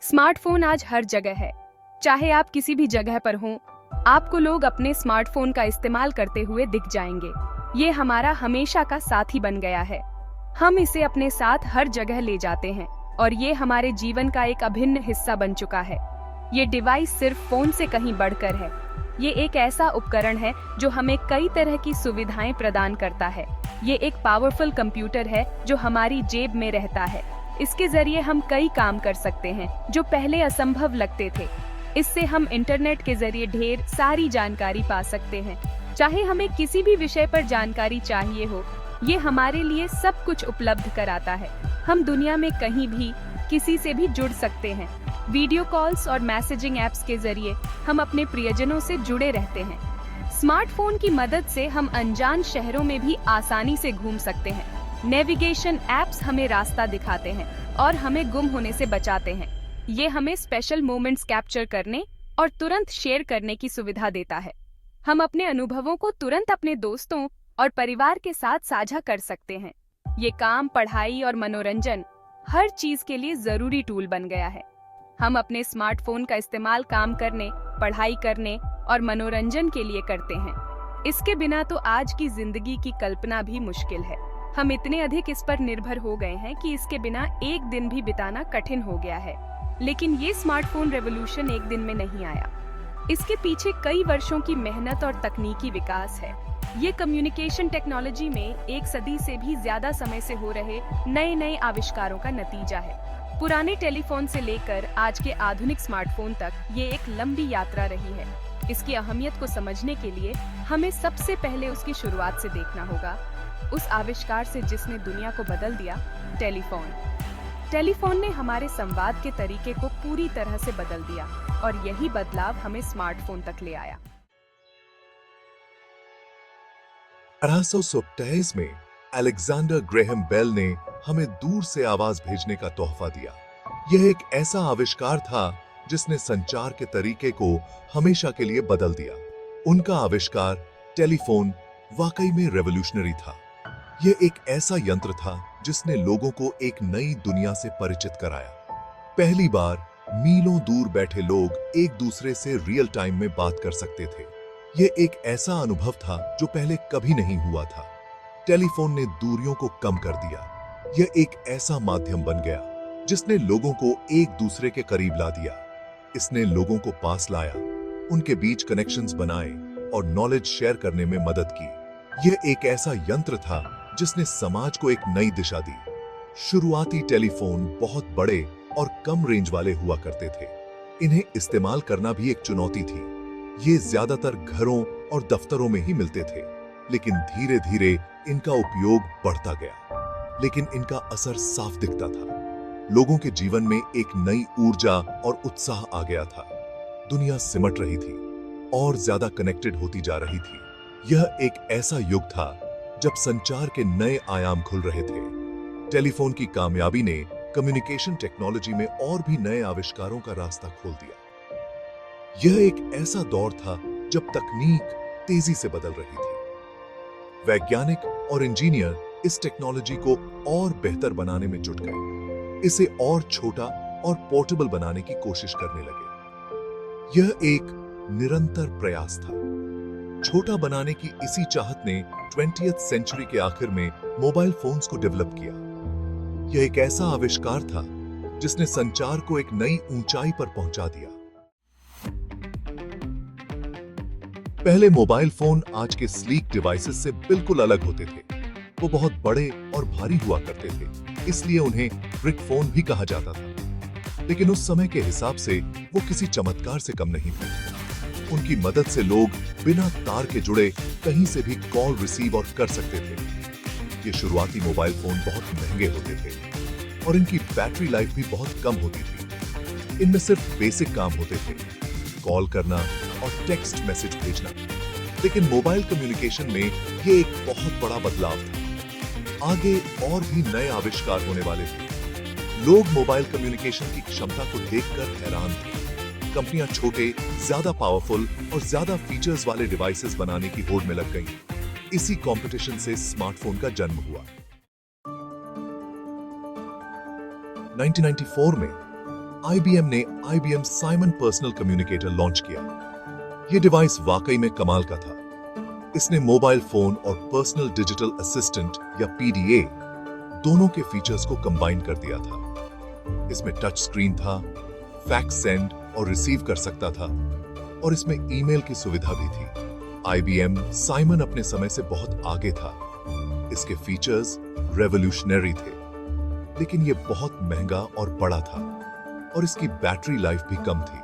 Smartphone आज हर जगह है। चाहे आप किसी भी जगह पर हों, आपको लोग अपने स्मार्टफोन का इस्तेमाल करते हुए दिख जाएंगे। ये हमारा हमेशा का साथी बन गया है। हम इसे अपने साथ हर जगह ले जाते हैं और ये हमारे जीवन का एक अभिन्न हिस्सा बन चुका है। ये डिवाइस सिर्फ फोन से कहीं बढ़कर है। ये एक ऐसा उपकरण है जो हमें कई तरह की सुविधाएं प्रदान करता है। ये एक पावरफुल कंप्यूटर है जो हमारी जेब में रहता है। इसके जरिए हम कई काम कर सकते हैं जो पहले असंभव लगते थे। इससे हम इंटरनेट के जरिए ढेर सारी जानकारी पा सकते हैं। चाहे हमें किसी भी विषय पर जानकारी चाहिए हो, ये हमारे लिए सब कुछ उपलब्ध कराता है। हम दुनिया में कहीं भी किसी से भी जुड़ सकते हैं। वीडियो कॉल्स और मैसेजिंग ऐप्स के जरिए हम अपने प्रियजनों से जुड़े रहते हैं। स्मार्टफोन की मदद से हम अनजान शहरों में भी आसानी से घूम सकते हैं। नेविगेशन ऐप्स हमें रास्ता दिखाते हैं और हमें गुम होने से बचाते हैं। ये हमें स्पेशल मोमेंट्स कैप्चर करने और तुरंत शेयर करने की सुविधा देता है। हम अपने अनुभवों को तुरंत अपने दोस्तों और परिवार के साथ साझा कर सकते हैं। ये काम, पढ़ाई और मनोरंजन हर चीज के लिए जरूरी टूल बन गया है। हम अपने स्मार्टफोन का इस्तेमाल काम करने, पढ़ाई करने और मनोरंजन के लिए करते हैं। इसके बिना तो आज की जिंदगी की कल्पना भी मुश्किल है। हम इतने अधिक इस पर निर्भर हो गए हैं कि इसके बिना एक दिन भी बिताना कठिन हो गया है। लेकिन ये स्मार्टफोन रेवोल्यूशन एक दिन में नहीं आया। इसके पीछे कई वर्षों की मेहनत और तकनीकी विकास है। ये कम्युनिकेशन टेक्नोलॉजी में एक सदी से भी ज्यादा समय से हो रहे नए आविष्कारों का नतीजा है। पुराने टेलीफोन से लेकर आज के आधुनिक स्मार्टफोन तक ये एक लंबी यात्रा रही है। इसकी अहमियत को समझने के लिए हमें सबसे पहले उसकी शुरुआत से देखना होगा, उस आविष्कार से जिसने दुनिया को बदल दिया, टेलीफोन। टेलीफोन ने हमारे संवाद के तरीके को पूरी तरह से बदल दिया और यही बदलाव हमें स्मार्टफोन तक ले आया। 1827 में अलेक्जेंडर ग्रेहम बेल ने हमें दूर से आवाज भेजने का तोहफा दिया। यह एक ऐसा आविष्कार था जिसने संचार के तरीके को हमेशा के लिए बदल दिया। उनका आविष्कार टेलीफोन वाकई में रेवोल्यूशनरी था। यह एक ऐसा यंत्र था जिसने लोगों को एक नई दुनिया से परिचित कराया। पहली बार मीलों दूर बैठे लोग एक दूसरे से रियल टाइम में बात कर सकते थे। यह एक ऐसा अनुभव था जो पहले कभी नहीं हुआ था। टेलीफोन ने दूरियों को कम कर दिया। यह एक ऐसा माध्यम बन गया जिसने लोगों को एक दूसरे के करीब ला दिया। इसने लोगों को पास लाया, उनके बीच कनेक्शंस बनाए और नॉलेज शेयर करने में मदद की। यह एक ऐसा यंत्र था जिसने समाज को एक नई दिशा दी। शुरुआती टेलीफोन बहुत बड़े और कम रेंज वाले हुआ करते थे। इन्हें इस्तेमाल करना भी एक चुनौती थी। ये ज्यादातर घरों और दफ्तरों में ही मिलते थे, लेकिन धीरे धीरे इनका उपयोग बढ़ता गया। लेकिन इनका असर साफ दिखता था। लोगों के जीवन में एक नई ऊर्जा और उत्साह आ गया था। दुनिया सिमट रही थी और ज्यादा कनेक्टेड होती जा रही थी। यह एक ऐसा युग था जब संचार के नए आयाम खुल रहे थे। टेलीफोन की कामयाबी ने कम्युनिकेशन टेक्नोलॉजी में और भी नए आविष्कारों का रास्ता खोल दिया। यह एक ऐसा दौर था जब तकनीक तेजी से बदल रही थी। वैज्ञानिक और इंजीनियर इस टेक्नोलॉजी को और बेहतर बनाने में जुट गए। इसे और छोटा और पोर्टेबल बनाने की कोशिश करने लगे। यह एक निरंतर प्रयास था। छोटा बनाने की इसी चाहत ने 20th सेंचुरी के आखिर में मोबाइल फोन्स को डेवलप किया। यह एक ऐसा आविष्कार था जिसने संचार को एक नई ऊंचाई पर पहुंचा दिया। पहले मोबाइल फोन आज के स्लीक डिवाइसेस से बिल्कुल अलग होते थे। वो बहुत बड़े और भारी हुआ करते थे, इसलिए उन्हें ब्रिक फोन भी कहा जाता था। लेकिन उस समय के हिसाब से वो किसी चमत्कार से कम नहीं थे। उनकी मदद से लोग बिना तार के जुड़े कहीं से भी कॉल रिसीव और कर सकते थे। ये शुरुआती मोबाइल फोन बहुत महंगे होते थे और इनकी बैटरी लाइफ भी बहुत कम होती थी। इनमें सिर्फ बेसिक काम होते थे, कॉल करना और टेक्स्ट मैसेज भेजना। लेकिन मोबाइल कम्युनिकेशन में ये एक बहुत बड़ा बदलाव था। आगे और भी नए आविष्कार होने वाले थे। लोग मोबाइल कम्युनिकेशन की क्षमता को देखकर हैरान थे। कंपनियां छोटे, ज्यादा पावरफुल और ज्यादा फीचर्स वाले डिवाइसेस बनाने की होड़ में लग गईं। इसी कंपटीशन से स्मार्टफोन का जन्म हुआ। 1994 में IBM ने IBM Simon personal communicator launch किया। यह डिवाइस वाकई में कमाल का था। इसने मोबाइल फोन और पर्सनल डिजिटल असिस्टेंट या PDA दोनों के फीचर्स को कंबाइन कर दिया था। इसमें टच स्क्रीन था, फैक्स सेंड और रिसीव कर सकता था और इसमें ईमेल की सुविधा भी थी। IBM साइमन अपने समय से बहुत आगे था। इसके फीचर्स रेवोल्यूशनरी थे, लेकिन यह बहुत महंगा और बड़ा था और इसकी बैटरी लाइफ भी कम थी।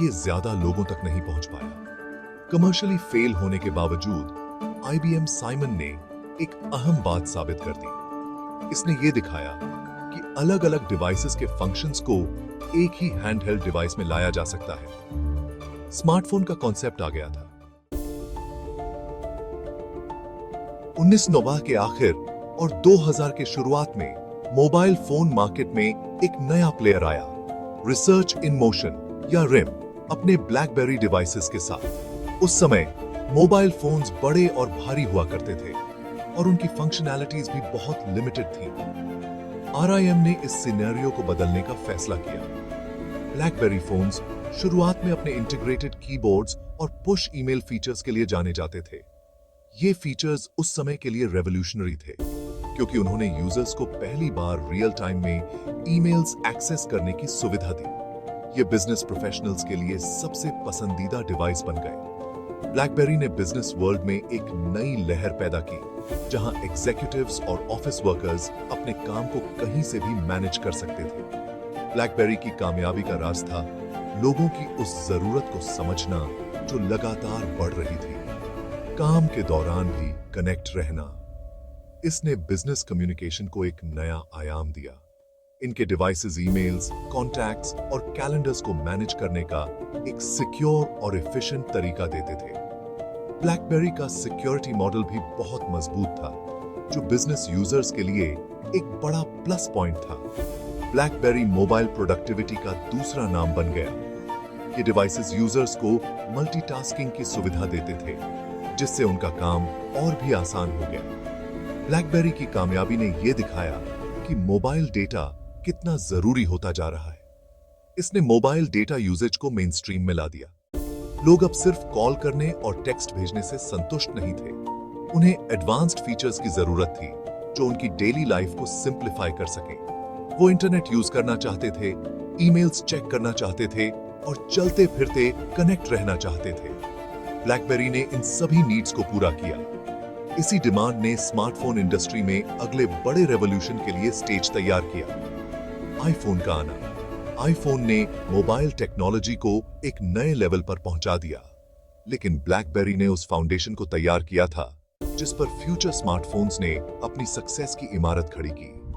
ये ज्यादा लोगों तक नहीं पहुंच पाया। कमर्शियली फेल होने के बावजूद IBM साइमन ने एक अहम बात साबित कर दी। इसने ये दिखाया कि अलग-अलग डिवाइसेस के फंक्शंस को एक ही हैंडहेल्ड डिवाइस में लाया जा सकता है। स्मार्टफोन का कॉन्सेप्ट आ गया था। 1990 के आखिर और 2000 के शुरुआत में मोबाइल फोन मार्केट में एक नया प्लेयर आया, रिसर्च इन मोशन या RIM, अपने ब्लैकबेरी डिवाइसेस के साथ। उस समय मोबाइल फोन्स बड़े और भारी हुआ करते थे और उनकी फंक्शनैलिटीज भी बहुत लिमिटेड थी। RIM ने इस सिनेरियो को बदलने का फैसला किया। ब्लैकबेरी फोन्स शुरुआत में अपने इंटीग्रेटेड कीबोर्ड्स और पुश ईमेल फीचर्स के लिए जाने जाते थे। ये फीचर्स उस समय के लिए रेवोल्यूशनरी थे, क्योंकि उन्होंने यूजर्स को पहली बार रियल टाइम में ईमेल्स एक्सेस करने की सुविधा दी। ये बिजनेस प्रोफेशनल्स के लिए सबसे पसंदीदा डिवाइस बन गए। ब्लैकबेरी ने बिजनेस वर्ल्ड में एक नई लहर पैदा की, जहां एग्जीक्यूटिव्स और ऑफिस वर्कर्स अपने काम को कहीं से भी मैनेज कर सकते थे। ब्लैकबेरी की कामयाबी का राज था लोगों की उस जरूरत को समझना जो लगातार बढ़ रही थी, काम के दौरान भी कनेक्ट रहना। इसने बिजनेस कम्युनिकेशन को एक नया आयाम दिया। इनके डिवाइसेस ईमेल्स, कॉन्टैक्ट्स और कैलेंडर्स को मैनेज करने का एक सिक्योर और एफिशिएंट तरीका देते थे। ब्लैकबेरी का सिक्योरिटी मॉडल भी बहुत मजबूत था, जो बिजनेस यूजर्स के लिए एक बड़ा प्लस पॉइंट था। ब्लैकबेरी मोबाइल प्रोडक्टिविटी का दूसरा नाम बन गया। ये डिवाइसेस यूजर्स को मल्टीटास्किंग की सुविधा देते थे, जिससे उनका काम और भी आसान हो गया। ब्लैकबेरी की कामयाबी ने यह दिखाया कि मोबाइल डेटा कितना जरूरी होता जा रहा है। इसने मोबाइल डेटा यूजेज को मेन स्ट्रीम में ला दिया। लोग अब सिर्फ कॉल करने और टेक्स्ट भेजने से संतुष्ट नहीं थे। उन्हें एडवांस्ड फीचर्स की जरूरत थी, जो उनकी डेली लाइफ को सिंप्लीफाई कर सके। वो इंटरनेट यूज करना चाहते थे, ईमेल्स चेक करना चाहते थे और चलते फिरते कनेक्ट रहना चाहते थे। ब्लैकबेरी ने इन सभी नीड्स को पूरा किया। इसी डिमांड ने स्मार्टफोन इंडस्ट्री में अगले बड़े रेवोल्यूशन के लिए स्टेज तैयार किया। आईफोन का आना। आईफोन ने मोबाइल टेक्नोलॉजी को एक नए लेवल पर पहुंचा दिया, लेकिन ब्लैकबेरी ने उस फाउंडेशन को तैयार किया था जिस पर फ्यूचर स्मार्टफोन्स ने अपनी सक्सेस की इमारत खड़ी की।